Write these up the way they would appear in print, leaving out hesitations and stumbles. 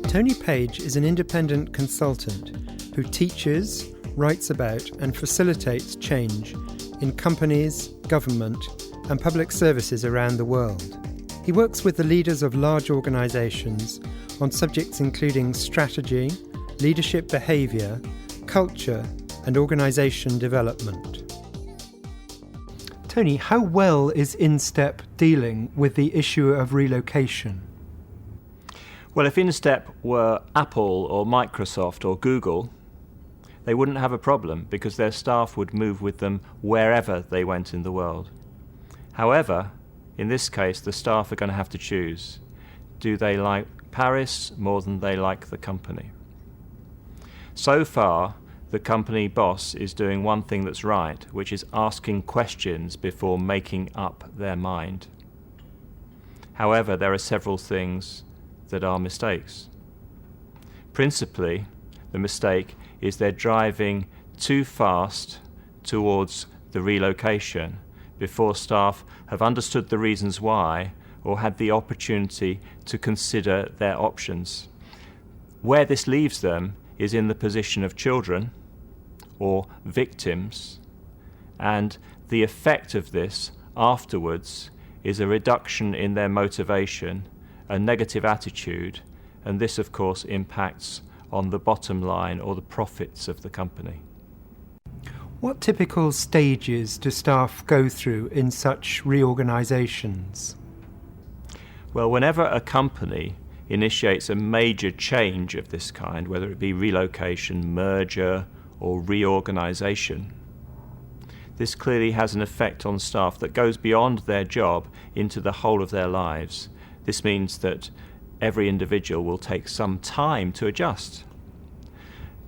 Tony Page is an independent consultant who teaches, writes about and facilitates change in companies, government and public services around the world. He works with the leaders of large organisations on subjects including strategy, leadership behaviour, culture and organisation development. Tony, how well is InStep dealing with the issue of relocation? Well, if InStep were Apple or Microsoft or Google, they wouldn't have a problem because their staff would move with them wherever they went in the world. However, in this case, the staff are going to have to choose. Do they like Paris more than they like the company? So far, the company boss is doing one thing that's right, which is asking questions before making up their mind. However, there are several things that are mistakes. Principally, the mistake is they're driving too fast towards the relocation before staff have understood the reasons why or had the opportunity to consider their options. Where this leaves them is in the position of children or victims, and the effect of this afterwards is a reduction in their motivation, a negative attitude, and this of course impacts on the bottom line or the profits of the company. What typical stages do staff go through in such reorganisations? Well, whenever a company initiates a major change of this kind, whether it be relocation, merger or reorganisation, this clearly has an effect on staff that goes beyond their job into the whole of their lives. This means that every individual will take some time to adjust.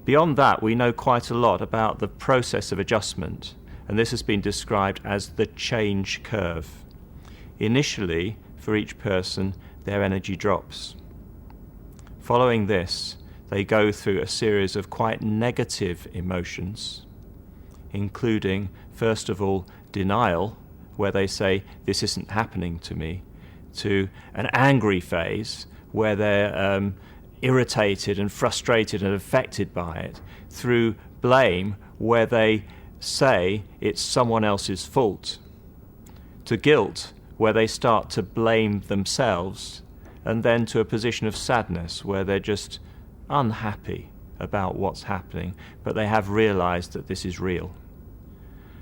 Beyond that, we know quite a lot about the process of adjustment, and this has been described as the change curve. Initially, for each person, their energy drops. Following this, they go through a series of quite negative emotions, including, first of all, denial, where they say, "This isn't happening to me," to an angry phase, where they're irritated and frustrated and affected by it, through blame, where they say it's someone else's fault, to guilt, where they start to blame themselves, and then to a position of sadness, where they're just unhappy about what's happening, but they have realized that this is real.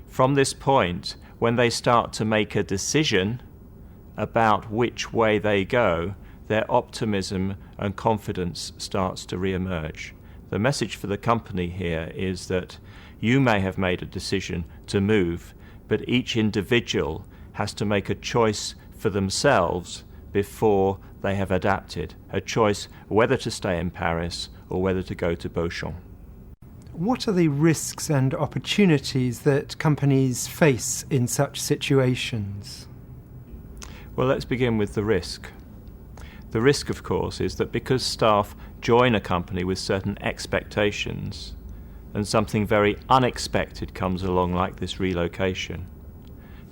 From this point, when they start to make a decision about which way they go, their optimism and confidence starts to re-emerge. The message for the company here is that you may have made a decision to move, but each individual has to make a choice for themselves before they have adapted, a choice whether to stay in Paris or whether to go to Beauchamp. What are the risks and opportunities that companies face in such situations? Well, let's begin with the risk. The risk, of course, is that because staff join a company with certain expectations and something very unexpected comes along like this relocation,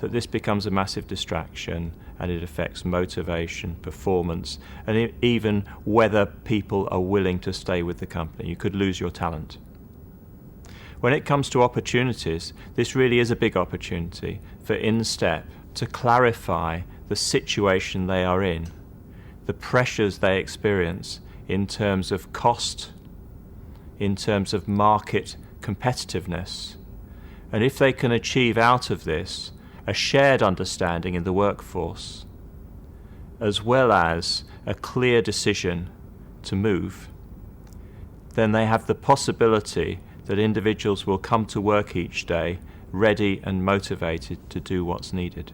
that this becomes a massive distraction and it affects motivation, performance, and even whether people are willing to stay with the company. You could lose your talent. When it comes to opportunities, this really is a big opportunity for InStep to clarify the situation they are in, the pressures they experience in terms of cost, in terms of market competitiveness. And if they can achieve out of this a shared understanding in the workforce, as well as a clear decision to move, then they have the possibility that individuals will come to work each day ready and motivated to do what's needed.